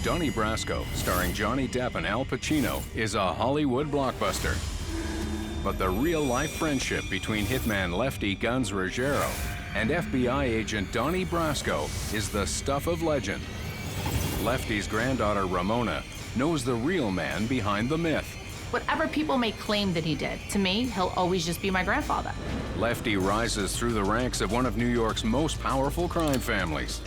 Donnie Brasco, starring Johnny Depp and Al Pacino, is a Hollywood blockbuster. But the real-life friendship between hitman Lefty Guns Ruggiero and FBI agent Donnie Brasco is the stuff of legend. Lefty's granddaughter, Ramona, knows the real man behind the myth. Whatever people may claim that he did, to me, he'll always just be my grandfather. Lefty rises through the ranks of one of New York's most powerful crime families.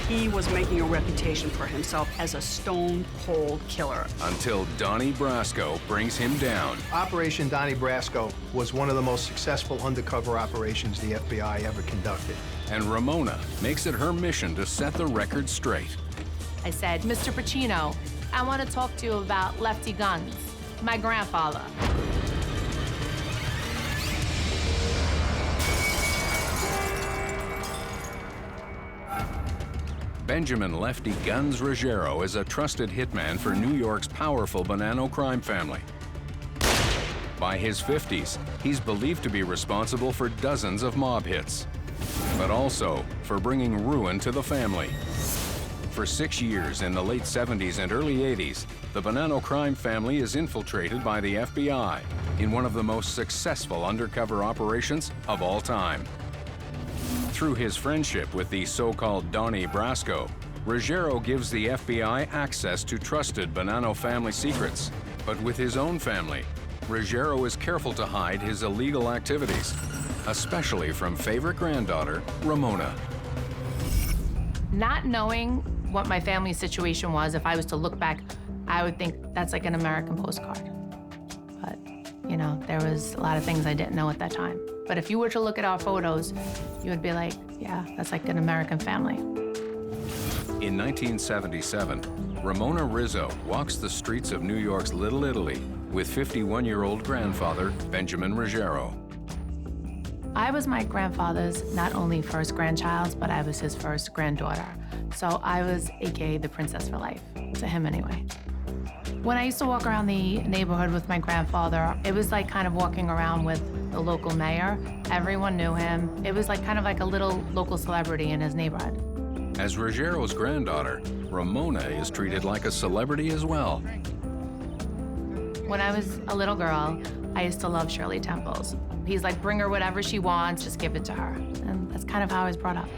He was making a reputation for himself as a stone-cold killer. Until Donnie Brasco brings him down. Operation Donnie Brasco was one of the most successful undercover operations the FBI ever conducted. And Ramona makes it her mission to set the record straight. I said, Mr. Pacino, I want to talk to you about Lefty Guns, my grandfather. Benjamin Lefty Guns Ruggiero is a trusted hitman for New York's powerful Bonanno crime family. By his 50s, he's believed to be responsible for dozens of mob hits, but also for bringing ruin to the family. For 6 years in the late 70s and early 80s, the Bonanno crime family is infiltrated by the FBI in one of the most successful undercover operations of all time. Through his friendship with the so-called Donnie Brasco, Ruggiero gives the FBI access to trusted Bonanno family secrets. But with his own family, Ruggiero is careful to hide his illegal activities, especially from favorite granddaughter, Ramona. Not knowing what my family's situation was, if I was to look back, I would think that's like an American postcard. But, you know, there was a lot of things I didn't know at that time. But if you were to look at our photos, you would be like, yeah, that's like an American family. In 1977, Ramona Rizzo walks the streets of New York's Little Italy with 51-year-old grandfather, Benjamin Ruggiero. I was my grandfather's not only first grandchild, but I was his first granddaughter. So I was AKA the princess for life, to him anyway. When I used to walk around the neighborhood with my grandfather, it was like kind of walking around with the local mayor. Everyone knew him. It was like kind of like a little local celebrity in his neighborhood. As Ruggiero's granddaughter, Ramona is treated like a celebrity as well. When I was a little girl, I used to love Shirley Temples. He's like, bring her whatever she wants, just give it to her. And that's kind of how I was brought up.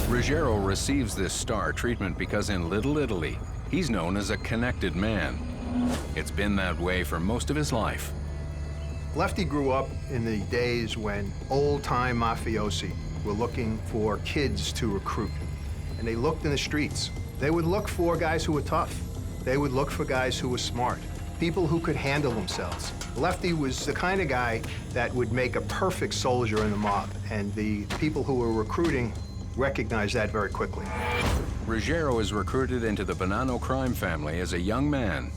Ruggiero receives this star treatment because in Little Italy, he's known as a connected man. It's been that way for most of his life. Lefty grew up in the days when old-time mafiosi were looking for kids to recruit. And they looked in the streets. They would look for guys who were tough. They would look for guys who were smart, people who could handle themselves. Lefty was the kind of guy that would make a perfect soldier in the mob, and the people who were recruiting recognized that very quickly. Ruggiero is recruited into the Bonanno crime family as a young man.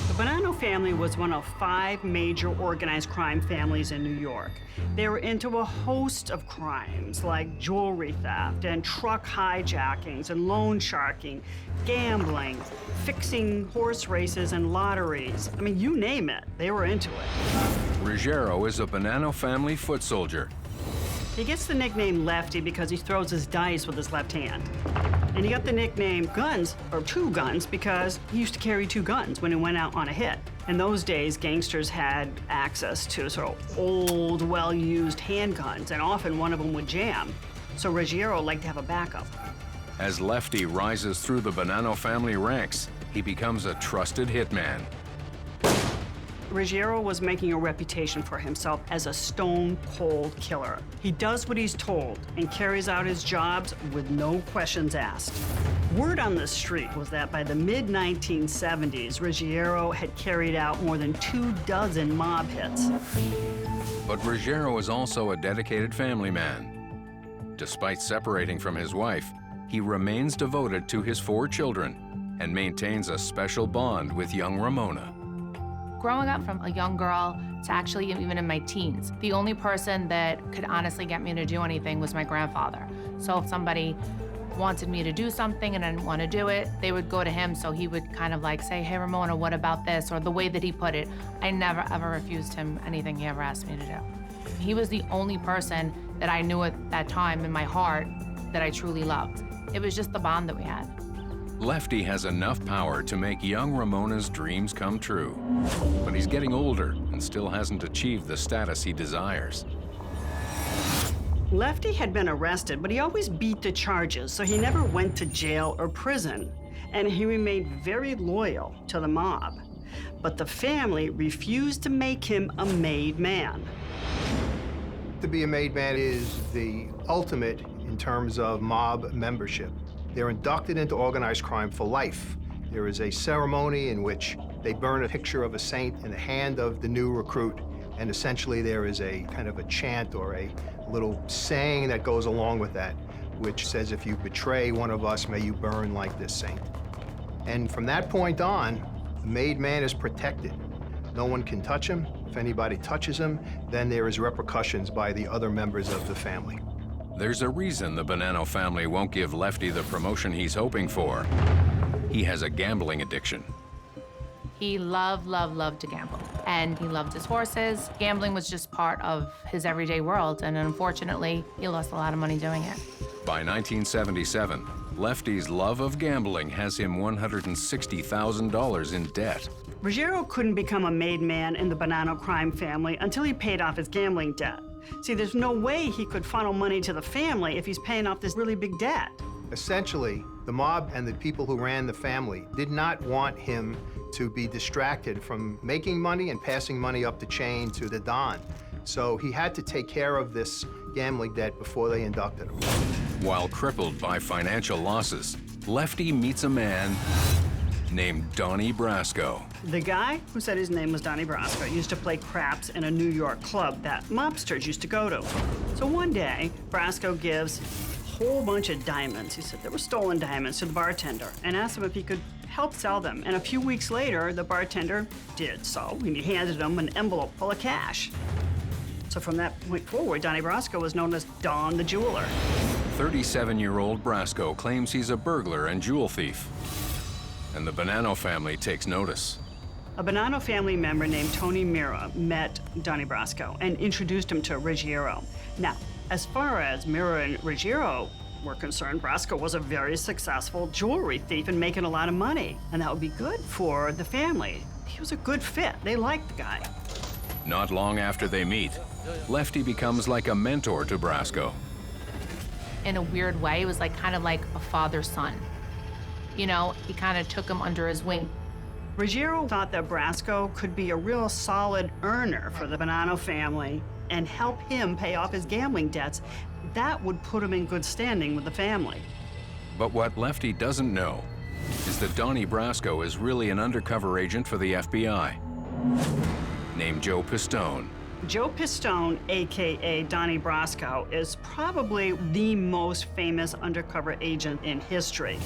The Bonanno family was one of 5 major organized crime families in New York. They were into a host of crimes like jewelry theft and truck hijackings and loan sharking, gambling, fixing horse races and lotteries. I mean, you name it, they were into it. Ruggiero is a Bonanno family foot soldier. He gets the nickname Lefty because he throws his dice with his left hand. And he got the nickname Guns, or Two Guns, because he used to carry 2 guns when he went out on a hit. In those days, gangsters had access to sort of old, well-used handguns, and often one of them would jam. So Ruggiero liked to have a backup. As Lefty rises through the Bonanno family ranks, he becomes a trusted hitman. Ruggiero was making a reputation for himself as a stone-cold killer. He does what he's told and carries out his jobs with no questions asked. Word on the street was that by the mid-1970s, Ruggiero had carried out more than 24 mob hits. But Ruggiero is also a dedicated family man. Despite separating from his wife, he remains devoted to his 4 children and maintains a special bond with young Ramona. Growing up from a young girl to actually even in my teens, the only person that could honestly get me to do anything was my grandfather. So if somebody wanted me to do something and I didn't want to do it, they would go to him, so he would kind of like say, hey, Ramona, what about this? Or the way that he put it, I never ever refused him anything he ever asked me to do. He was the only person that I knew at that time in my heart that I truly loved. It was just the bond that we had. Lefty has enough power to make young Ramona's dreams come true. But he's getting older and still hasn't achieved the status he desires. Lefty had been arrested, but he always beat the charges, so he never went to jail or prison. And he remained very loyal to the mob. But the family refused to make him a made man. To be a made man is the ultimate in terms of mob membership. They're inducted into organized crime for life. There is a ceremony in which they burn a picture of a saint in the hand of the new recruit, and essentially there is a kind of a chant or a little saying that goes along with that, which says, if you betray one of us, may you burn like this saint. And from that point on, the made man is protected. No one can touch him. If anybody touches him, then there is repercussions by the other members of the family. There's a reason the Bonanno family won't give Lefty the promotion he's hoping for. He has a gambling addiction. He loved to gamble, and he loved his horses. Gambling was just part of his everyday world, and unfortunately, he lost a lot of money doing it. By 1977, Lefty's love of gambling has him $160,000 in debt. Ruggiero couldn't become a made man in the Bonanno crime family until he paid off his gambling debt. See, there's no way he could funnel money to the family if he's paying off this really big debt. Essentially, the mob and the people who ran the family did not want him to be distracted from making money and passing money up the chain to the Don. So he had to take care of this gambling debt before they inducted him. While crippled by financial losses, Lefty meets a man named Donnie Brasco. The guy who said his name was Donnie Brasco used to play craps in a New York club that mobsters used to go to. So one day, Brasco gives a whole bunch of diamonds, he said they were stolen diamonds, to the bartender and asked him if he could help sell them. And a few weeks later, the bartender did so, and he handed him an envelope full of cash. So from that point forward, Donnie Brasco was known as Don the Jeweler. 37-year-old Brasco claims he's a burglar and jewel thief. And the Bonanno family takes notice. A Bonanno family member named Tony Mira met Donnie Brasco and introduced him to Ruggiero. Now, as far as Mira and Ruggiero were concerned, Brasco was a very successful jewelry thief and making a lot of money, and that would be good for the family. He was a good fit. They liked the guy. Not long after they meet, Lefty becomes like a mentor to Brasco. In a weird way, it was kind of like a father-son. You know, he kind of took him under his wing. Ruggiero thought that Brasco could be a real solid earner for the Bonanno family and help him pay off his gambling debts. That would put him in good standing with the family. But what Lefty doesn't know is that Donnie Brasco is really an undercover agent for the FBI, named Joe Pistone. Joe Pistone, AKA Donnie Brasco, is probably the most famous undercover agent in history.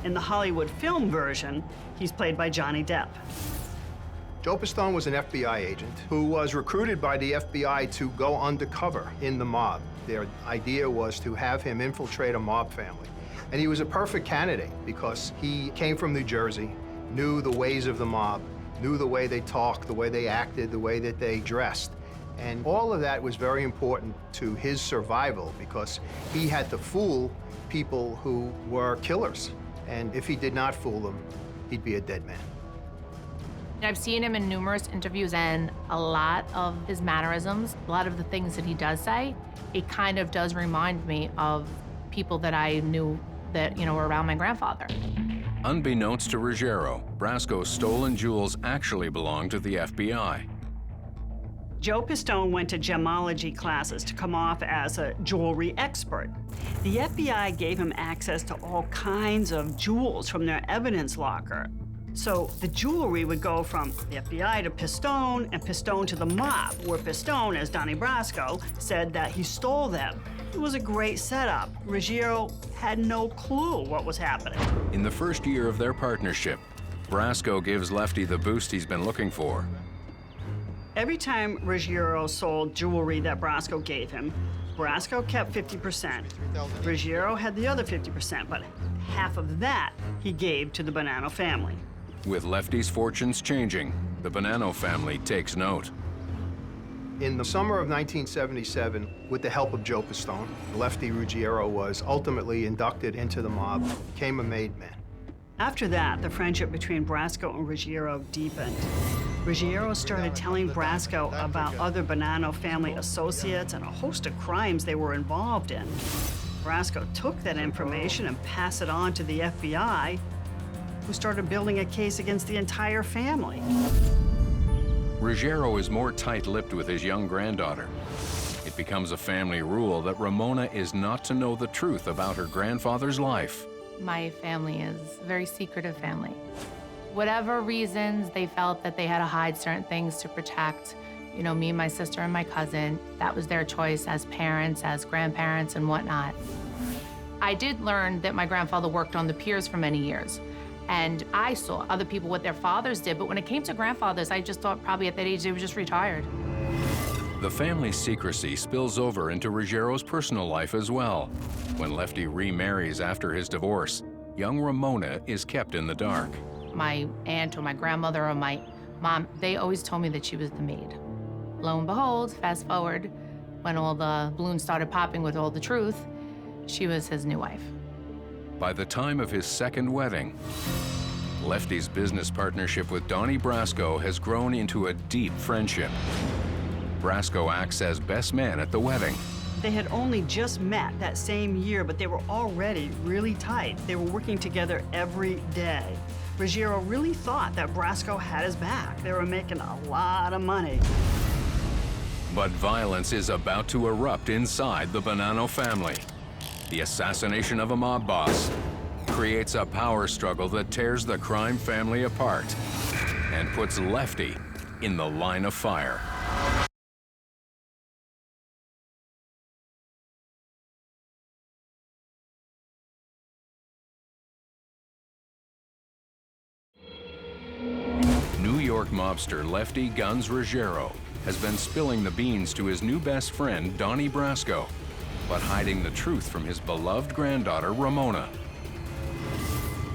In the Hollywood film version, he's played by Johnny Depp. Joe Pistone was an FBI agent who was recruited by the FBI to go undercover in the mob. Their idea was to have him infiltrate a mob family. And he was a perfect candidate because he came from New Jersey, knew the ways of the mob, knew the way they talked, the way they acted, the way that they dressed. And all of that was very important to his survival because he had to fool people who were killers. And if he did not fool them, he'd be a dead man. I've seen him in numerous interviews, and a lot of his mannerisms, a lot of the things that he does say, it kind of does remind me of people that I knew that, were around my grandfather. Unbeknownst to Ruggiero, Brasco's stolen jewels actually belonged to the FBI. Joe Pistone went to gemology classes to come off as a jewelry expert. The FBI gave him access to all kinds of jewels from their evidence locker. So the jewelry would go from the FBI to Pistone and Pistone to the mob, where Pistone, as Donnie Brasco, said that he stole them. It was a great setup. Ruggiero had no clue what was happening. In the first year of their partnership, Brasco gives Lefty the boost he's been looking for. Every time Ruggiero sold jewelry that Brasco gave him, Brasco kept 50%. Ruggiero had the other 50%, but half of that he gave to the Bonanno family. With Lefty's fortunes changing, the Bonanno family takes note. In the summer of 1977, with the help of Joe Pistone, Lefty Ruggiero was ultimately inducted into the mob, became a made man. After that, the friendship between Brasco and Ruggiero deepened. Ruggiero started telling Brasco about other Bonanno family associates and a host of crimes they were involved in. Brasco took that information and passed it on to the FBI, who started building a case against the entire family. Ruggiero is more tight-lipped with his young granddaughter. It becomes a family rule that Ramona is not to know the truth about her grandfather's life. My family is a very secretive family. Whatever reasons they felt that they had to hide certain things to protect, you know, me, my sister, and my cousin, that was their choice as parents, as grandparents, and whatnot. I did learn that my grandfather worked on the piers for many years, and I saw other people what their fathers did, but when it came to grandfathers, I just thought probably at that age they were just retired. The family's secrecy spills over into Ruggiero's personal life as well. When Lefty remarries after his divorce, young Ramona is kept in the dark. My aunt or my grandmother or my mom, they always told me that she was the maid. Lo and behold, fast forward, when all the balloons started popping with all the truth, she was his new wife. By the time of his second wedding, Lefty's business partnership with Donnie Brasco has grown into a deep friendship. Brasco acts as best man at the wedding. They had only just met that same year, but they were already really tight. They were working together every day. Ruggiero really thought that Brasco had his back. They were making a lot of money. But violence is about to erupt inside the Bonanno family. The assassination of a mob boss creates a power struggle that tears the crime family apart and puts Lefty in the line of fire. New York mobster Lefty "Guns" Ruggiero has been spilling the beans to his new best friend, Donnie Brasco, but hiding the truth from his beloved granddaughter, Ramona.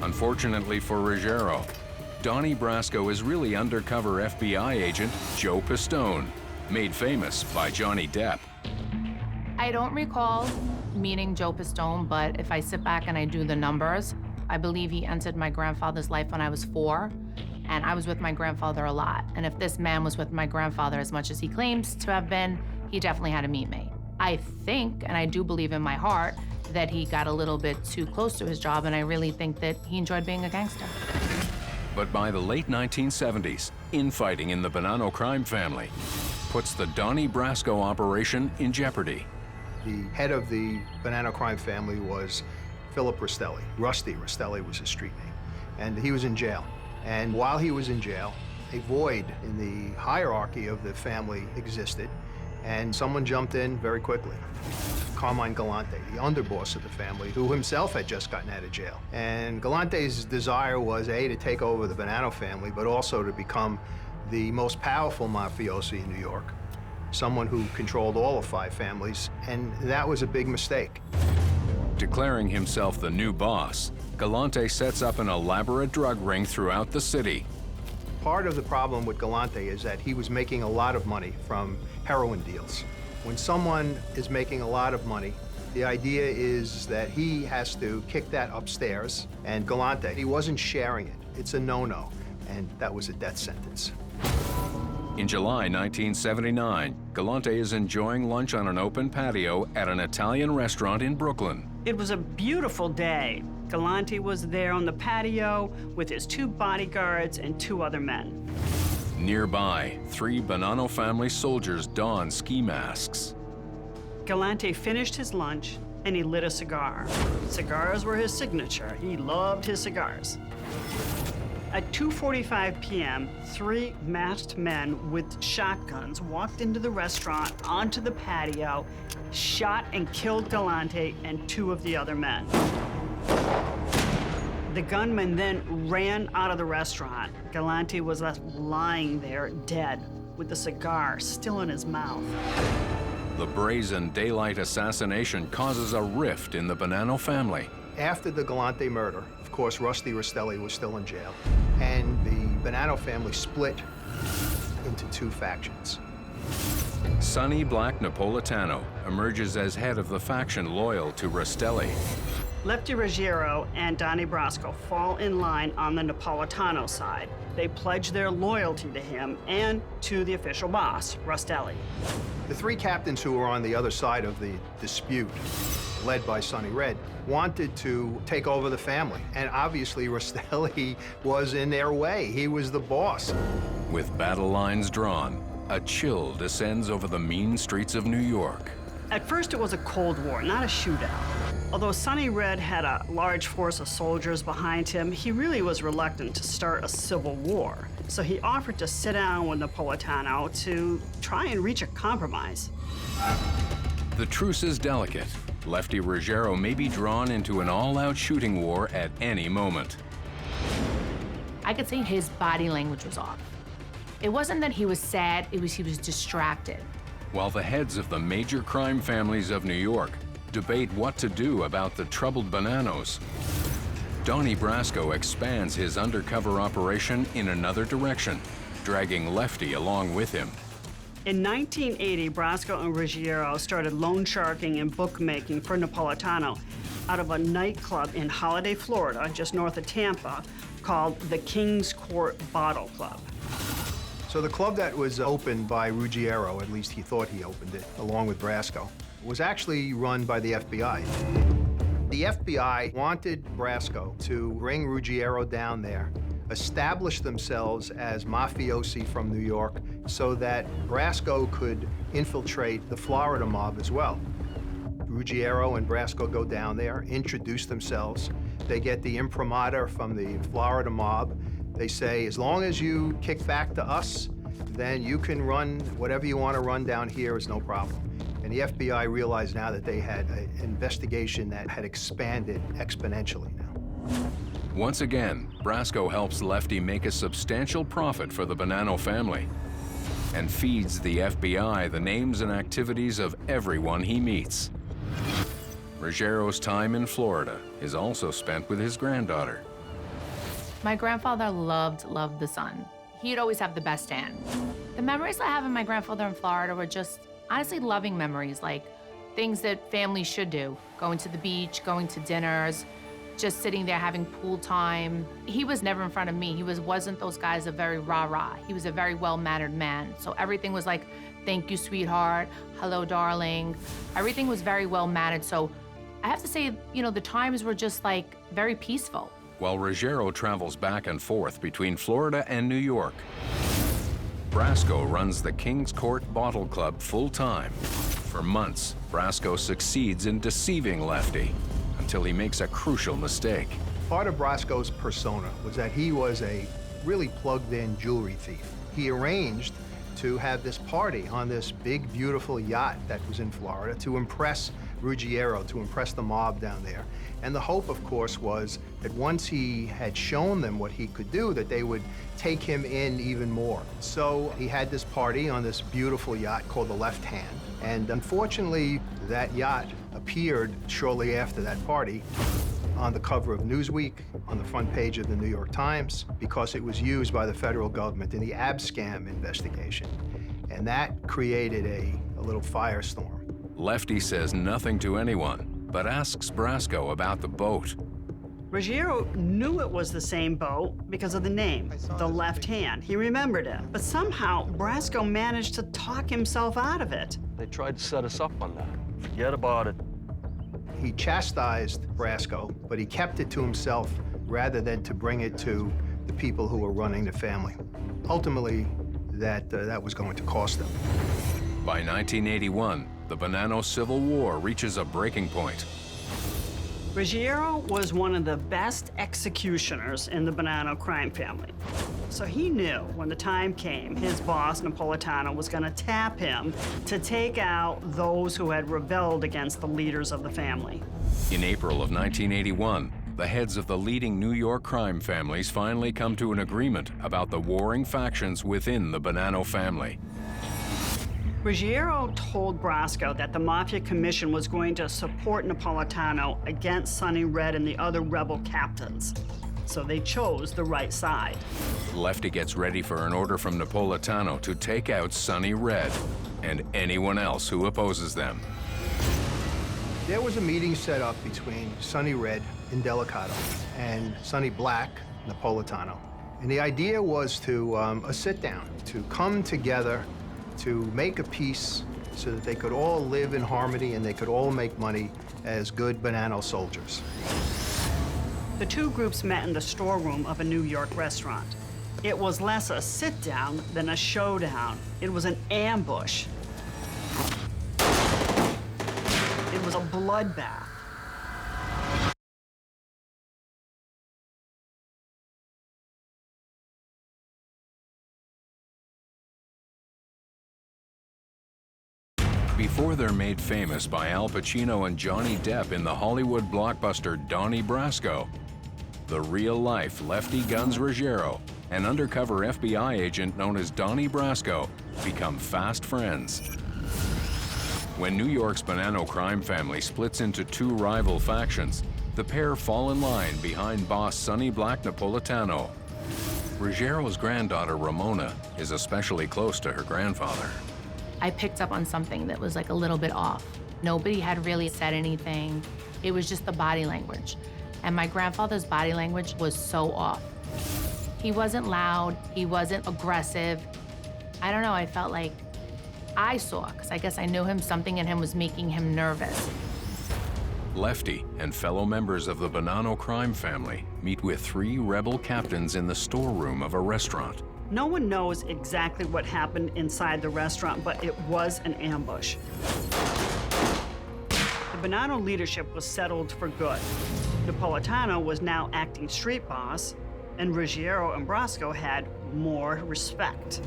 Unfortunately for Ruggiero, Donnie Brasco is really undercover FBI agent Joe Pistone, made famous by Johnny Depp. I don't recall meeting Joe Pistone, but if I sit back and I do the numbers, I believe he entered my grandfather's life when I was 4, and I was with my grandfather a lot. And if this man was with my grandfather as much as he claims to have been, he definitely had to meet me. I think, and I do believe in my heart, that he got a little bit too close to his job, and I really think that he enjoyed being a gangster. But by the late 1970s, infighting in the Bonanno crime family puts the Donnie Brasco operation in jeopardy. The head of the Bonanno crime family was Philip Rastelli. Rusty Rastelli was his street name. And he was in jail. And while he was in jail, a void in the hierarchy of the family existed, and someone jumped in very quickly. Carmine Galante, the underboss of the family, who himself had just gotten out of jail. And Galante's desire was, A, to take over the Bonanno family, but also to become the most powerful mafiosi in New York, someone who controlled all of 5 families, and that was a big mistake. Declaring himself the new boss, Galante sets up an elaborate drug ring throughout the city. Part of the problem with Galante is that he was making a lot of money from heroin deals. When someone is making a lot of money, the idea is that he has to kick that upstairs, and Galante, he wasn't sharing it. It's a no-no, and that was a death sentence. In July 1979, Galante is enjoying lunch on an open patio at an Italian restaurant in Brooklyn. It was a beautiful day. Galante was there on the patio with his 2 bodyguards and 2 other men. Nearby, 3 Bonanno family soldiers don ski masks. Galante finished his lunch and he lit a cigar. Cigars were his signature. He loved his cigars. At 2:45 p.m., 3 masked men with shotguns walked into the restaurant, onto the patio, shot and killed Galante and 2 of the other men. The gunman then ran out of the restaurant. Galante was left lying there, dead, with the cigar still in his mouth. The brazen daylight assassination causes a rift in the Bonanno family. After the Galante murder, of course, Rusty Rastelli was still in jail, and the Bonanno family split into 2 factions. Sonny Black Napolitano emerges as head of the faction loyal to Rastelli. Lefty Ruggiero and Donnie Brasco fall in line on the Napolitano side. They pledge their loyalty to him and to the official boss, Rustelli. The three captains who were on the other side of the dispute, led by Sonny Red, wanted to take over the family. And obviously, Rustelli was in their way. He was the boss. With battle lines drawn, a chill descends over the mean streets of New York. At first, it was a Cold War, not a shootout. Although Sonny Red had a large force of soldiers behind him, he really was reluctant to start a civil war. So he offered to sit down with Napolitano to try and reach a compromise. The truce is delicate. Lefty Ruggiero may be drawn into an all-out shooting war at any moment. I could say his body language was off. It wasn't that he was sad, it was he was distracted. While the heads of the major crime families of New York debate what to do about the troubled Bananos, Donnie Brasco expands his undercover operation in another direction, dragging Lefty along with him. In 1980, Brasco and Ruggiero started loan sharking and bookmaking for Napolitano out of a nightclub in Holiday, Florida, just north of Tampa, called the King's Court Bottle Club. So the club that was opened by Ruggiero, at least he thought he opened it, along with Brasco, was actually run by the FBI. The FBI wanted Brasco to bring Ruggiero down there, establish themselves as mafiosi from New York so that Brasco could infiltrate the Florida mob as well. Ruggiero and Brasco go down there, introduce themselves. They get the imprimatur from the Florida mob. They say, as long as you kick back to us, then you can run whatever you want to run down here is no problem. And the FBI realized now that they had an investigation that had expanded exponentially now. Once again, Brasco helps Lefty make a substantial profit for the Bonanno family and feeds the FBI the names and activities of everyone he meets. Ruggiero's time in Florida is also spent with his granddaughter. My grandfather loved the sun. He'd always have the best tan. The memories I have of my grandfather in Florida were just honestly loving memories, like things that families should do. Going to the beach, going to dinners, just sitting there having pool time. He was never in front of me. He wasn't those guys a very rah-rah. He was a very well-mannered man. So everything was like, thank you, sweetheart, hello, darling. Everything was very well-mannered. So I have to say, you know, the times were just like very peaceful. While Ruggiero travels back and forth between Florida and New York, Brasco runs the King's Court Bottle Club full-time. For months, Brasco succeeds in deceiving Lefty until he makes a crucial mistake. Part of Brasco's persona was that he was a really plugged-in jewelry thief. He arranged to have this party on this big, beautiful yacht that was in Florida to impress Ruggiero, to impress the mob down there. And the hope, of course, was that once he had shown them what he could do, that they would take him in even more. So he had this party on this beautiful yacht called the Left Hand. And unfortunately, that yacht appeared shortly after that party on the cover of Newsweek, on the front page of the New York Times, because it was used by the federal government in the abscam investigation. And that created a little firestorm. Lefty says nothing to anyone, but asks Brasco about the boat. Ruggiero knew it was the same boat because of the name, the Left Hand. He remembered it. But somehow, Brasco managed to talk himself out of it. They tried to set us up on that. Forget about it. He chastised Brasco, but he kept it to himself rather than to bring it to the people who were running the family. Ultimately, that was going to cost them. By 1981, the Bonanno Civil War reaches a breaking point. Ruggiero was one of the best executioners in the Bonanno crime family. So he knew when the time came, his boss, Napolitano, was going to tap him to take out those who had rebelled against the leaders of the family. In April of 1981, the heads of the leading New York crime families finally come to an agreement about the warring factions within the Bonanno family. Ruggiero told Brasco that the Mafia Commission was going to support Napolitano against Sonny Red and the other rebel captains. So they chose the right side. Lefty gets ready for an order from Napolitano to take out Sonny Red and anyone else who opposes them. There was a meeting set up between Sonny Red, Indelicato, and Sonny Black, Napolitano. And the idea was to a sit-down, to come together, to make a peace so that they could all live in harmony and they could all make money as good Bonanno soldiers. The two groups met in the storeroom of a New York restaurant. It was less a sit-down than a showdown. It was an ambush. It was a bloodbath. Before they're made famous by Al Pacino and Johnny Depp in the Hollywood blockbuster Donnie Brasco, the real-life Lefty Guns Ruggiero, an undercover FBI agent known as Donnie Brasco, become fast friends. When New York's Bonanno crime family splits into two rival factions, the pair fall in line behind boss Sonny Black Napolitano. Ruggiero's granddaughter, Ramona, is especially close to her grandfather. I picked up on something that was like a little bit off. Nobody had really said anything. It was just the body language. And my grandfather's body language was so off. He wasn't loud, he wasn't aggressive. I don't know, I felt like I saw, because I guess I knew him, something in him was making him nervous. Lefty and fellow members of the Bonanno crime family meet with three rebel captains in the storeroom of a restaurant. No one knows exactly what happened inside the restaurant, but it was an ambush. The Bonanno leadership was settled for good. Napolitano was now acting street boss, and Ruggiero and Brasco had more respect.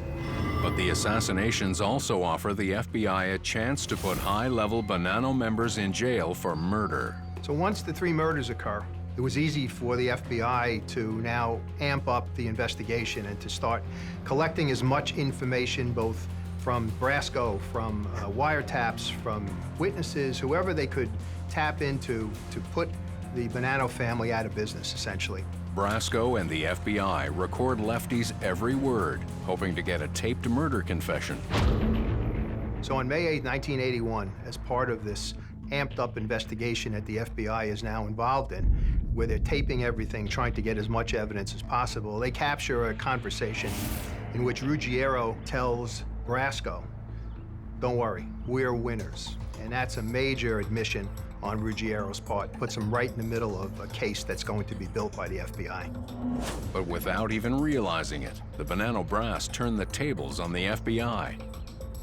But the assassinations also offer the FBI a chance to put high-level Bonanno members in jail for murder. So once the three murders occur, it was easy for the FBI to now amp up the investigation and to start collecting as much information, both from Brasco, from wiretaps, from witnesses, whoever they could tap into to put the Bonanno family out of business, essentially. Brasco and the FBI record Lefty's every word, hoping to get a taped murder confession. So on May 8, 1981, as part of this amped-up investigation that the FBI is now involved in, where they're taping everything, trying to get as much evidence as possible, they capture a conversation in which Ruggiero tells Brasco, "Don't worry, we're winners." And that's a major admission on Ruggiero's part. Puts him right in the middle of a case that's going to be built by the FBI. But without even realizing it, the Bonanno brass turned the tables on the FBI.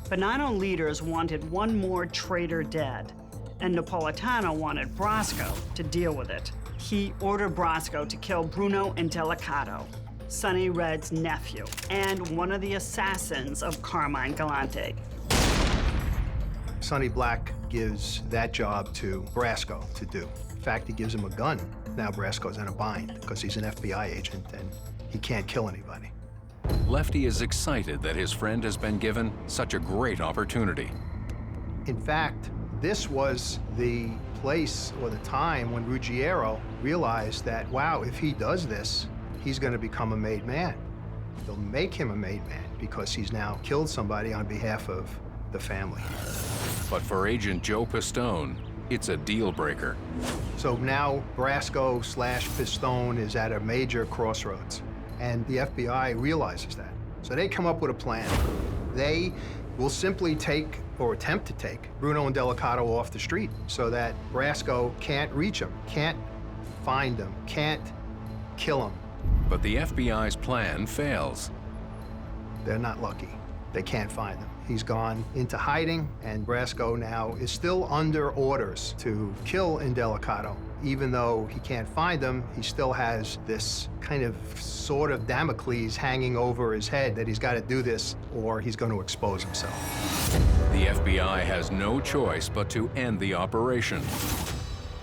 Bonanno leaders wanted one more traitor dead, and Napolitano wanted Brasco to deal with it. He ordered Brasco to kill Bruno Indelicato, Sonny Red's nephew, and one of the assassins of Carmine Galante. Sonny Black gives that job to Brasco to do. In fact, he gives him a gun. Now Brasco's in a bind because he's an FBI agent and he can't kill anybody. Lefty is excited that his friend has been given such a great opportunity. In fact, this was the place or the time when Ruggiero realized that, wow, if he does this, he's going to become a made man. They'll make him a made man because he's now killed somebody on behalf of the family. But for Agent Joe Pistone, it's a deal breaker. So now Brasco/Pistone is at a major crossroads, and the FBI realizes that. So they come up with a plan. They will simply take, or attempt to take, Bruno Indelicato off the street so that Brasco can't reach him, can't find him, can't kill him. But the FBI's plan fails. They're not lucky. They can't find him. He's gone into hiding, and Brasco now is still under orders to kill Indelicato. Even though he can't find him, he still has this kind of sort of Damocles hanging over his head that he's got to do this or he's going to expose himself. The FBI has no choice but to end the operation.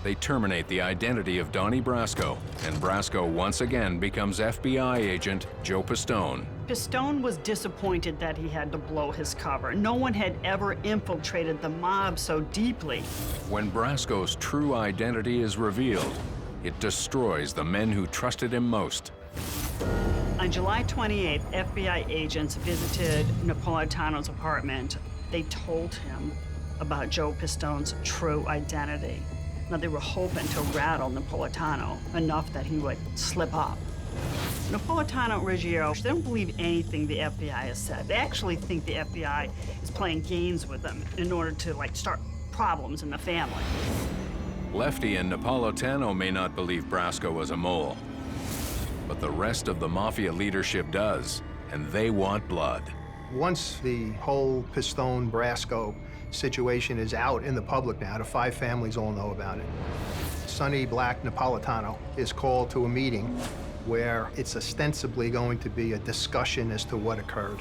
They terminate the identity of Donnie Brasco, and Brasco once again becomes FBI agent Joe Pistone. Pistone was disappointed that he had to blow his cover. No one had ever infiltrated the mob so deeply. When Brasco's true identity is revealed, it destroys the men who trusted him most. On July 28th, FBI agents visited Napolitano's apartment. They told him about Joe Pistone's true identity. Now, they were hoping to rattle Napolitano enough that he would slip up. Napolitano and Ruggiero, they don't believe anything the FBI has said. They actually think the FBI is playing games with them in order to, like, start problems in the family. Lefty and Napolitano may not believe Brasco was a mole, but the rest of the Mafia leadership does, and they want blood. Once the whole Pistone-Brasco situation is out in the public now, the five families all know about it. Sonny Black Napolitano is called to a meeting where it's ostensibly going to be a discussion as to what occurred.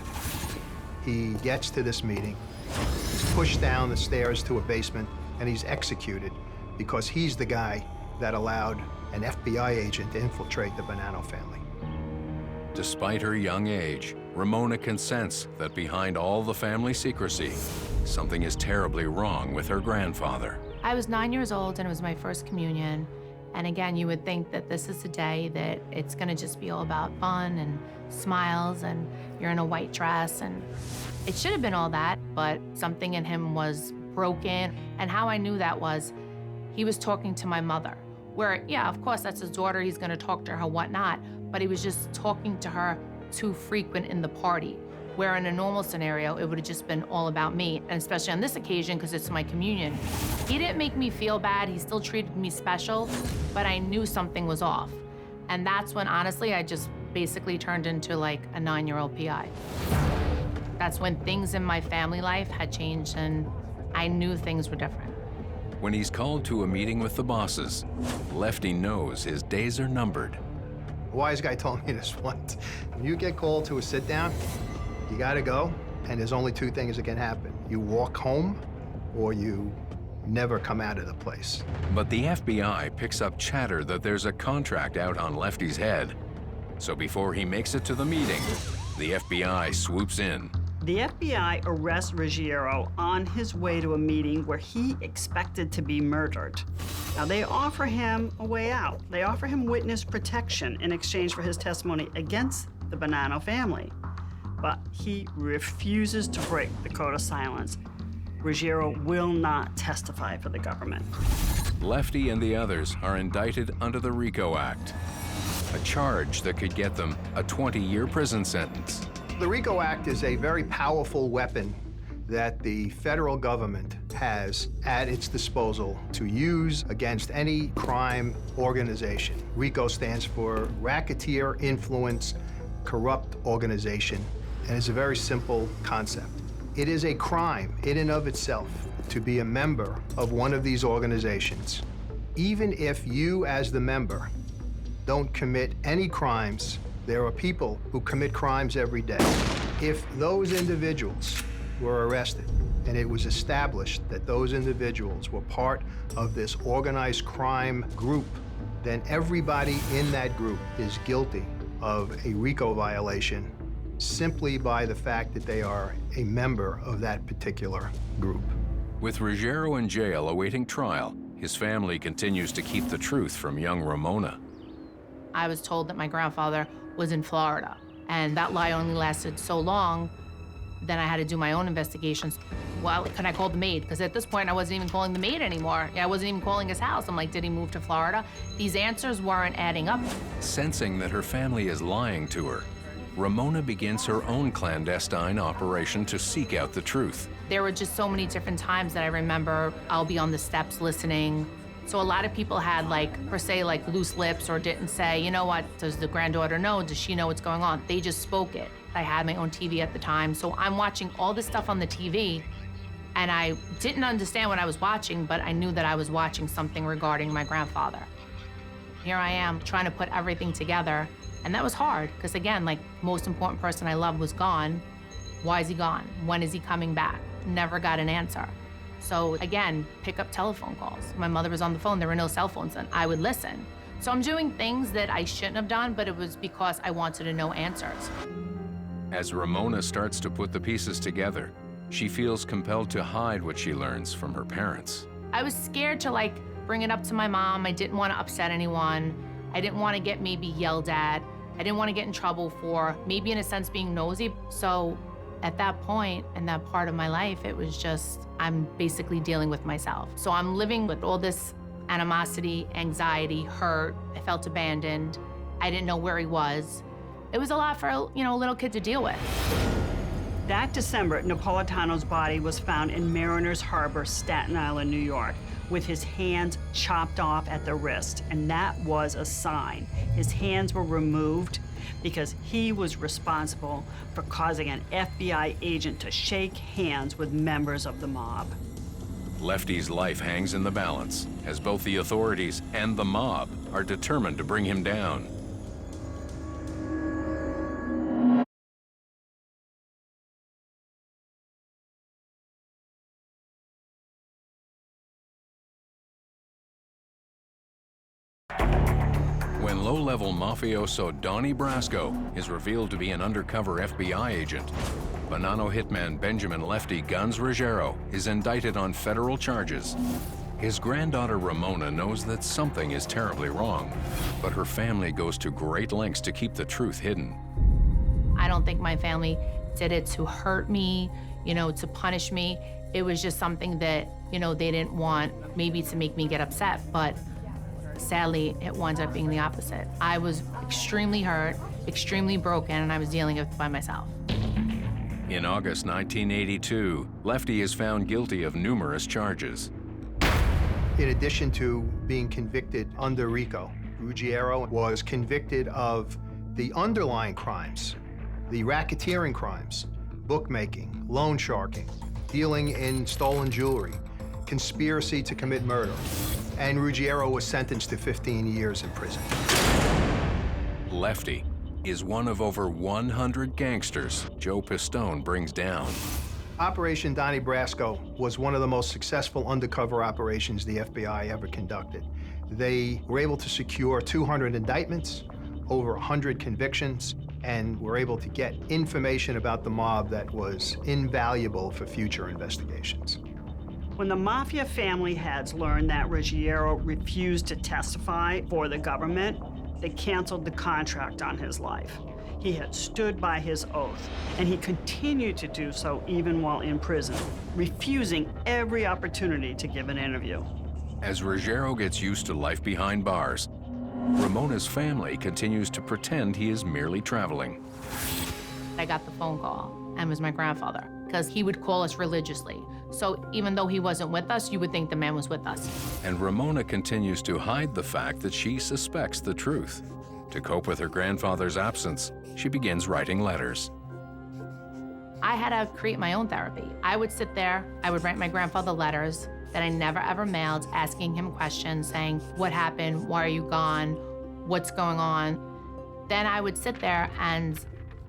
He gets to this meeting, he's pushed down the stairs to a basement, and he's executed because he's the guy that allowed an FBI agent to infiltrate the Bonanno family. Despite her young age, Ramona can sense that behind all the family secrecy, something is terribly wrong with her grandfather. I was 9 years old and it was my first communion. And again, you would think that this is a day that it's gonna just be all about fun and smiles and you're in a white dress, and it should have been all that, but something in him was broken. And how I knew that was he was talking to my mother, where, yeah, of course, that's his daughter, he's gonna talk to her, whatnot, but he was just talking to her too frequent in the party, where in a normal scenario, it would have just been all about me, and especially on this occasion, because it's my communion. He didn't make me feel bad, he still treated me special, but I knew something was off. And that's when, honestly, I just basically turned into like a 9-year-old PI. That's when things in my family life had changed and I knew things were different. When he's called to a meeting with the bosses, Lefty knows his days are numbered. A wise guy told me this once. When you get called to a sit-down, you gotta go, and there's only two things that can happen. You walk home, or you never come out of the place. But the FBI picks up chatter that there's a contract out on Lefty's head. So before he makes it to the meeting, the FBI swoops in. The FBI arrests Ruggiero on his way to a meeting where he expected to be murdered. Now, they offer him a way out. They offer him witness protection in exchange for his testimony against the Bonanno family. But he refuses to break the code of silence. Ruggiero will not testify for the government. Lefty and the others are indicted under the RICO Act, a charge that could get them a 20-year prison sentence. The RICO Act is a very powerful weapon that the federal government has at its disposal to use against any crime organization. RICO stands for Racketeer Influence Corrupt Organization, and it's a very simple concept. It is a crime in and of itself to be a member of one of these organizations, even if you, as the member, don't commit any crimes. There are people who commit crimes every day. If those individuals were arrested and it was established that those individuals were part of this organized crime group, then everybody in that group is guilty of a RICO violation simply by the fact that they are a member of that particular group. With Ruggiero in jail awaiting trial, his family continues to keep the truth from young Ramona. I was told that my grandfather was in Florida, and that lie only lasted so long. Then I had to do my own investigations. Well, can I call the maid? Because at this point, I wasn't even calling the maid anymore. I wasn't even calling his house. I'm like, did he move to Florida? These answers weren't adding up. Sensing that her family is lying to her, Ramona begins her own clandestine operation to seek out the truth. There were just so many different times that I remember I'll be on the steps listening. So a lot of people had, like, per se, like, loose lips or didn't say, you know what, does the granddaughter know? Does she know what's going on? They just spoke it. I had my own TV at the time, so I'm watching all this stuff on the TV, and I didn't understand what I was watching, but I knew that I was watching something regarding my grandfather. Here I am trying to put everything together, and that was hard, because again, like, most important person I loved was gone. Why is he gone? When is he coming back? Never got an answer. So again, pick up telephone calls. My mother was on the phone, there were no cell phones, and I would listen. So I'm doing things that I shouldn't have done, but it was because I wanted to know answers. As Ramona starts to put the pieces together, she feels compelled to hide what she learns from her parents. I was scared to, like, bring it up to my mom. I didn't want to upset anyone. I didn't want to get maybe yelled at. I didn't want to get in trouble for maybe, in a sense, being nosy. So At that point, in that part of my life, it was just, I'm basically dealing with myself. So I'm living with all this animosity, anxiety, hurt. I felt abandoned. I didn't know where he was. It was a lot for, a little kid to deal with. That December, Napolitano's body was found in Mariners Harbor, Staten Island, New York, with his hands chopped off at the wrist, and that was a sign. His hands were removed because he was responsible for causing an FBI agent to shake hands with members of the mob. Lefty's life hangs in the balance, as both the authorities and the mob are determined to bring him down. When low-level mafioso Donnie Brasco is revealed to be an undercover FBI agent, Bonanno hitman Benjamin Lefty Guns Ruggiero is indicted on federal charges. His granddaughter Ramona knows that something is terribly wrong, but her family goes to great lengths to keep the truth hidden. I don't think my family did it to hurt me, to punish me. It was just something that, they didn't want maybe to make me get upset, but sadly, it winds up being the opposite. I was extremely hurt, extremely broken, and I was dealing with it by myself. In August 1982, Lefty is found guilty of numerous charges. In addition to being convicted under RICO, Ruggiero was convicted of the underlying crimes, the racketeering crimes, bookmaking, loan sharking, dealing in stolen jewelry, conspiracy to commit murder, and Ruggiero was sentenced to 15 years in prison. Lefty is one of over 100 gangsters Joe Pistone brings down. Operation Donnie Brasco was one of the most successful undercover operations the FBI ever conducted. They were able to secure 200 indictments, over 100 convictions, and were able to get information about the mob that was invaluable for future investigations. When the Mafia family heads learned that Ruggiero refused to testify for the government, they canceled the contract on his life. He had stood by his oath, and he continued to do so even while in prison, refusing every opportunity to give an interview. As Ruggiero gets used to life behind bars, Ramona's family continues to pretend he is merely traveling. I got the phone call, and it was my grandfather, because he would call us religiously. So even though he wasn't with us, you would think the man was with us. And Ramona continues to hide the fact that she suspects the truth. To cope with her grandfather's absence, she begins writing letters. I had to create my own therapy. I would sit there, I would write my grandfather letters that I never ever mailed, asking him questions, saying, what happened? Why are you gone? What's going on? Then I would sit there and,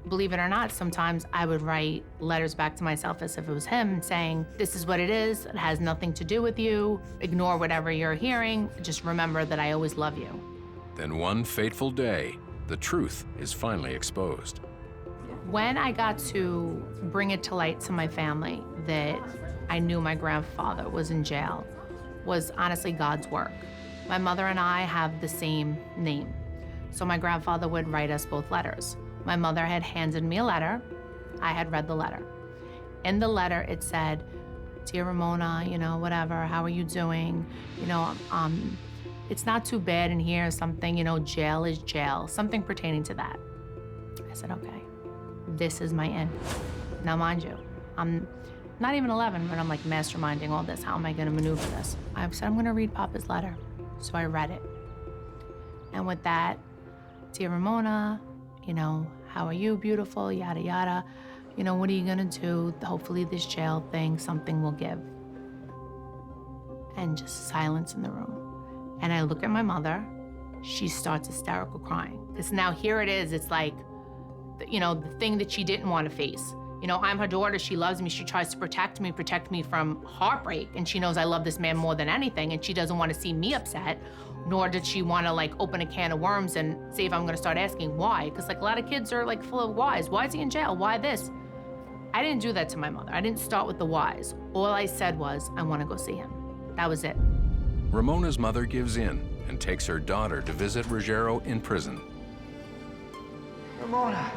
believe it or not, sometimes I would write letters back to myself as if it was him, saying, this is what it is, it has nothing to do with you, ignore whatever you're hearing, just remember that I always love you. Then one fateful day, the truth is finally exposed. When I got to bring it to light to my family that I knew my grandfather was in jail, was honestly God's work. My mother and I have the same name, so my grandfather would write us both letters. My mother had handed me a letter. I had read the letter. In the letter, it said, dear Ramona, whatever, how are you doing? It's not too bad in here, something, jail is jail, something pertaining to that. I said, okay, this is my end. Now, mind you, I'm not even 11, but I'm like masterminding all this. How am I gonna maneuver this? I said, I'm gonna read Papa's letter. So I read it. And with that, dear Ramona, how are you, beautiful, yada, yada. What are you gonna do? Hopefully this jail thing, something will give. And just silence in the room. And I look at my mother, she starts hysterical crying. Because now here it is, it's like, the thing that she didn't want to face. I'm her daughter, she loves me, she tries to protect me from heartbreak, and she knows I love this man more than anything, and she doesn't want to see me upset, nor did she want to open a can of worms and say if I'm gonna start asking why, because a lot of kids are full of whys. Why is he in jail? Why this? I didn't do that to my mother. I didn't start with the whys. All I said was, I want to go see him. That was it. Ramona's mother gives in and takes her daughter to visit Ruggiero in prison. Ramona.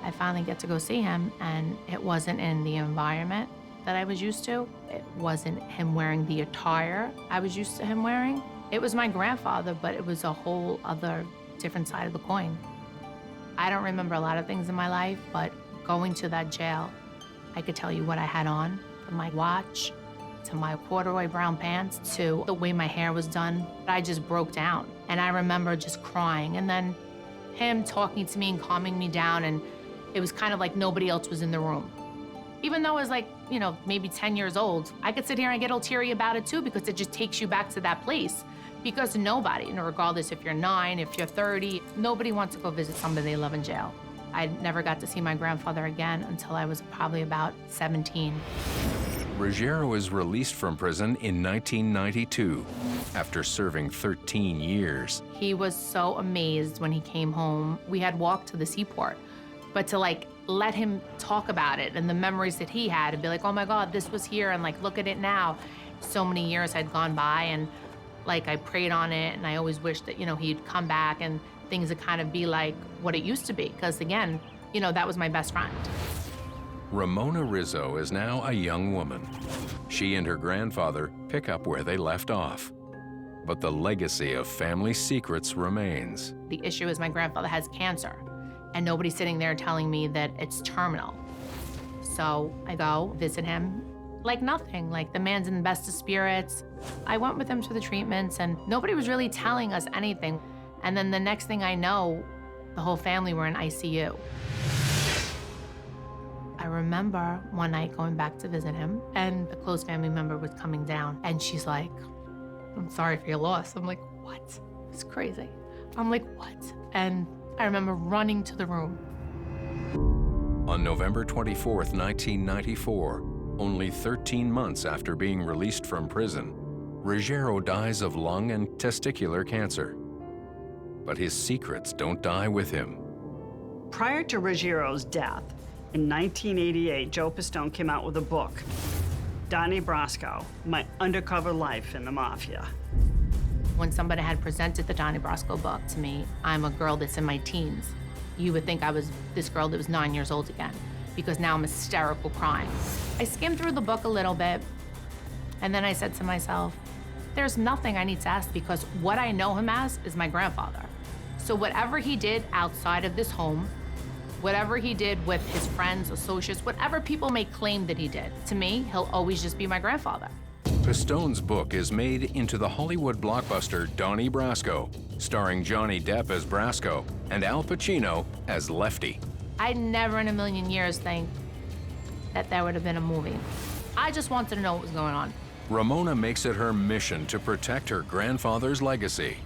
I finally get to go see him, and it wasn't in the environment that I was used to. It wasn't him wearing the attire I was used to him wearing. It was my grandfather, but it was a whole other different side of the coin. I don't remember a lot of things in my life, but going to that jail, I could tell you what I had on, from my watch, to my corduroy brown pants, to the way my hair was done. I just broke down. And I remember just crying, and then him talking to me and calming me down, and it was kind of like nobody else was in the room. Even though I was like, you know, maybe 10 years old, I could sit here and get all teary about it too, because it just takes you back to that place. Because nobody, you know, regardless if you're 9, if you're 30, nobody wants to go visit somebody they love in jail. I never got to see my grandfather again until I was probably about 17. Ruggiero is released from prison in 1992 after serving 13 years. He was so amazed when he came home. We had walked to the seaport, but to like let him talk about it and the memories that he had and be like, oh my God, this was here, and like, look at it now. So many years had gone by, and like I prayed on it, and I always wished that, you know, he'd come back and things would kind of be like what it used to be. Because again, you know, that was my best friend. Ramona Rizzo is now a young woman. She and her grandfather pick up where they left off. But the legacy of family secrets remains. The issue is my grandfather has cancer, and nobody's sitting there telling me that it's terminal. So I go visit him like nothing, like the man's in the best of spirits. I went with him to the treatments, and nobody was really telling us anything. And then the next thing I know, the whole family were in ICU. I remember one night going back to visit him, and a close family member was coming down, and she's like, I'm sorry for your loss. I'm like, what? It's crazy. I'm like, what? And I remember running to the room. On November 24th, 1994, only 13 months after being released from prison, Ruggiero dies of lung and testicular cancer. But his secrets don't die with him. Prior to Ruggiero's death, in 1988, Joe Pistone came out with a book, Donnie Brasco, My Undercover Life in the Mafia. When somebody had presented the Donnie Brasco book to me, I'm a girl that's in my teens. You would think I was this girl that was 9 years old again, because now I'm hysterical crying. I skimmed through the book a little bit, and then I said to myself, there's nothing I need to ask, because what I know him as is my grandfather. So whatever he did outside of this home, whatever he did with his friends, associates, whatever people may claim that he did, to me, he'll always just be my grandfather. Pistone's book is made into the Hollywood blockbuster Donnie Brasco, starring Johnny Depp as Brasco and Al Pacino as Lefty. I'd never in a million years think that there would have been a movie. I just wanted to know what was going on. Ramona makes it her mission to protect her grandfather's legacy.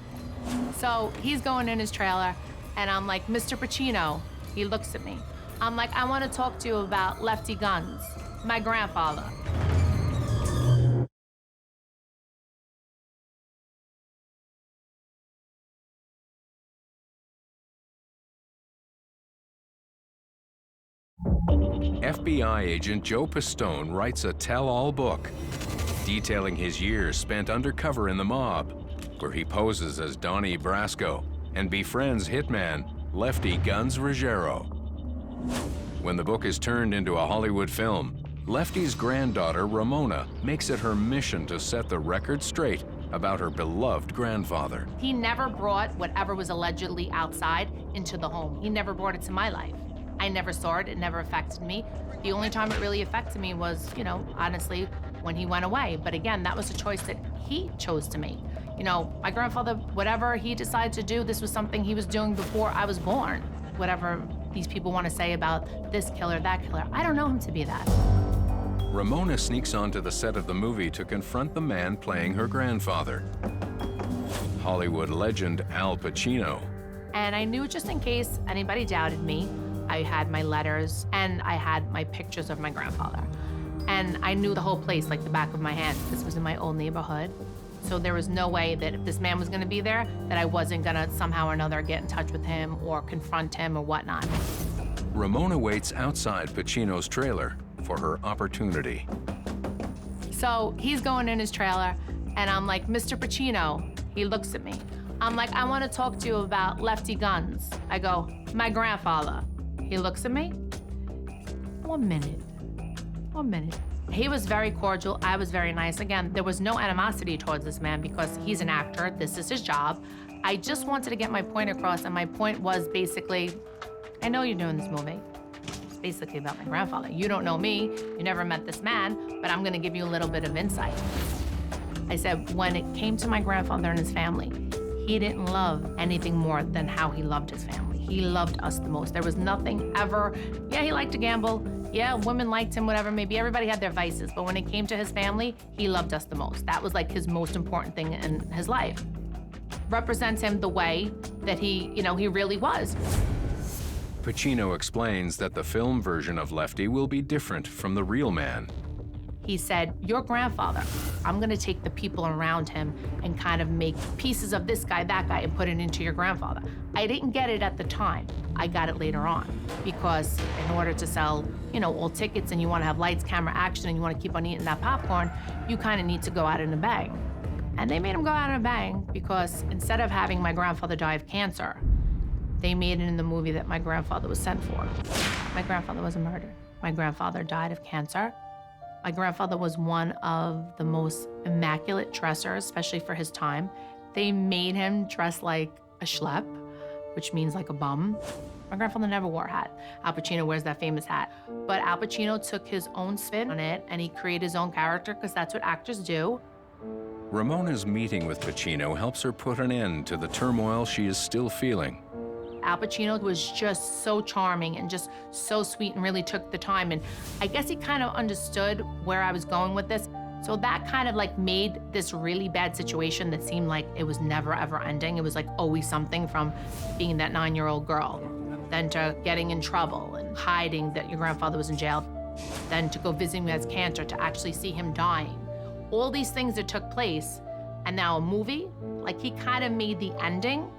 So he's going in his trailer, and I'm like, Mr. Pacino. He looks at me. I'm like, I want to talk to you about Lefty Guns, my grandfather. FBI agent Joe Pistone writes a tell-all book detailing his years spent undercover in the mob, where he poses as Donnie Brasco and befriends hitman Lefty Guns Ruggiero. When the book is turned into a Hollywood film, Lefty's granddaughter, Ramona, makes it her mission to set the record straight about her beloved grandfather. He never brought whatever was allegedly outside into the home. He never brought it to my life. I never saw it. It never affected me. The only time it really affected me was, you know, honestly, when he went away. But again, that was a choice that he chose to make. You know, my grandfather, whatever he decided to do, this was something he was doing before I was born. Whatever these people want to say about this killer, that killer, I don't know him to be that. Ramona sneaks onto the set of the movie to confront the man playing her grandfather, Hollywood legend Al Pacino. And I knew, just in case anybody doubted me, I had my letters and I had my pictures of my grandfather. And I knew the whole place like the back of my hand. This was in my old neighborhood. So there was no way that if this man was gonna be there, that I wasn't gonna somehow or another get in touch with him or confront him or whatnot. Ramona waits outside Pacino's trailer for her opportunity. So he's going in his trailer, and I'm like, Mr. Pacino. He looks at me. I'm like, I want to talk to you about Lefty Guns. I go, my grandfather. He looks at me. 1 minute. 1 minute. He was very cordial. I was very nice. Again, there was no animosity towards this man because he's an actor. This is his job. I just wanted to get my point across, and my point was basically, I know you're doing this movie. It's basically about my grandfather. You don't know me. You never met this man, but I'm going to give you a little bit of insight. I said, when it came to my grandfather and his family, he didn't love anything more than how he loved his family. He loved us the most. There was nothing ever, yeah, he liked to gamble. Yeah, women liked him, whatever, maybe everybody had their vices, but when it came to his family, he loved us the most. That was like his most important thing in his life. Represents him the way that he really was. Pacino explains that the film version of Lefty will be different from the real man. He said, your grandfather, I'm gonna take the people around him and kind of make pieces of this guy, that guy, and put it into your grandfather. I didn't get it at the time. I got it later on because in order to sell, all tickets and you wanna have lights, camera, action, and you wanna keep on eating that popcorn, you kind of need to go out in a bang. And they made him go out in a bang because instead of having my grandfather die of cancer, they made it in the movie that my grandfather was sent for. My grandfather wasn't murdered. My grandfather died of cancer. My grandfather was one of the most immaculate dressers, especially for his time. They made him dress like a schlep, which means like a bum. My grandfather never wore a hat. Al Pacino wears that famous hat. But Al Pacino took his own spin on it and he created his own character because that's what actors do. Ramona's meeting with Pacino helps her put an end to the turmoil she is still feeling. Al Pacino was just so charming and just so sweet and really took the time. And I guess he kind of understood where I was going with this. So that kind of like made this really bad situation that seemed like it was never ever ending. It was like always something, from being that 9-year-old girl, then to getting in trouble and hiding that your grandfather was in jail, then to go visit him as cancer, to actually see him dying. All these things that took place, and now a movie, like he kind of made the ending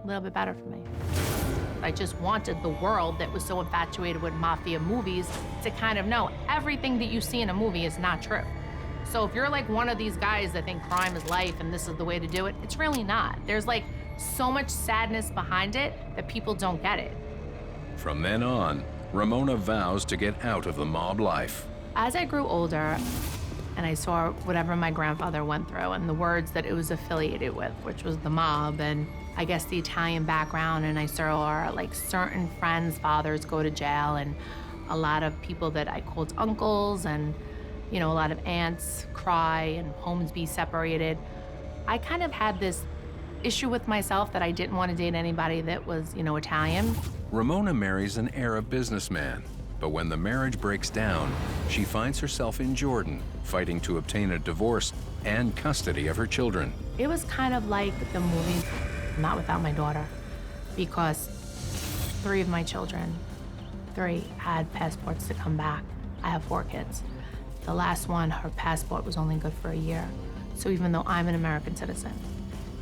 a little bit better for me. I just wanted the world that was so infatuated with Mafia movies to kind of know everything that you see in a movie is not true. So if you're like one of these guys that think crime is life and this is the way to do it, it's really not. There's like so much sadness behind it that people don't get it. From then on, Ramona vows to get out of the mob life. As I grew older, and I saw whatever my grandfather went through and the words that it was affiliated with, which was the mob and I guess the Italian background, and I saw like certain friends' fathers go to jail and a lot of people that I called uncles and a lot of aunts cry and homes be separated. I kind of had this issue with myself that I didn't want to date anybody that was, Italian. Ramona marries an Arab businessman, but when the marriage breaks down, she finds herself in Jordan, fighting to obtain a divorce and custody of her children. It was kind of like the movie Not Without My Daughter, because 3 of my children, 3 had passports to come back. I have 4 kids. The last one, her passport was only good for a year. So even though I'm an American citizen,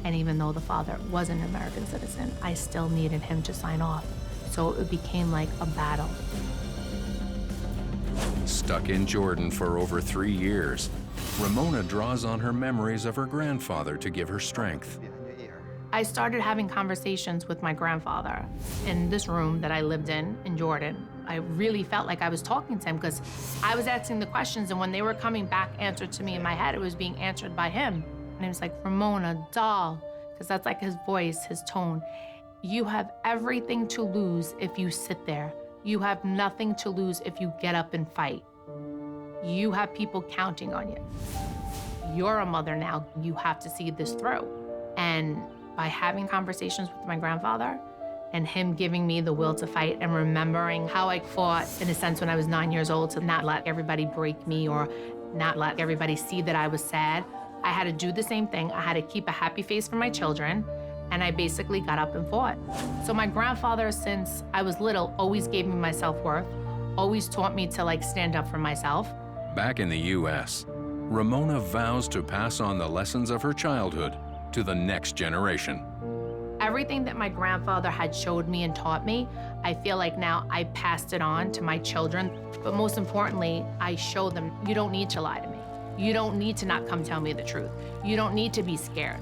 and even though the father wasn't an American citizen, I still needed him to sign off. So it became like a battle. Stuck in Jordan for over 3 years, Ramona draws on her memories of her grandfather to give her strength. I started having conversations with my grandfather in this room that I lived in Jordan. I really felt like I was talking to him because I was asking the questions, and when they were coming back answered to me in my head, it was being answered by him. And he was like, Ramona, doll, because that's like his voice, his tone. You have everything to lose if you sit there. You have nothing to lose if you get up and fight. You have people counting on you. You're a mother now. You have to see this through. And by having conversations with my grandfather and him giving me the will to fight and remembering how I fought, in a sense, when I was 9 years old, to not let everybody break me or not let everybody see that I was sad, I had to do the same thing. I had to keep a happy face for my children, and I basically got up and fought. So my grandfather, since I was little, always gave me my self-worth, always taught me to like stand up for myself. Back in the U.S., Ramona vows to pass on the lessons of her childhood to the next generation. Everything that my grandfather had showed me and taught me, I feel like now I passed it on to my children. But most importantly, I show them, you don't need to lie to me. You don't need to not come tell me the truth. You don't need to be scared.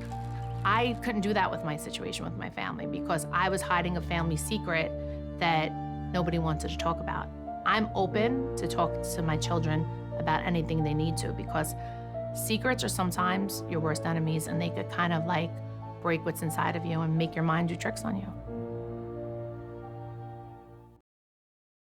I couldn't do that with my situation with my family because I was hiding a family secret that nobody wanted to talk about. I'm open to talk to my children about anything they need to, because secrets are sometimes your worst enemies, and they could kind of like break what's inside of you and make your mind do tricks on you.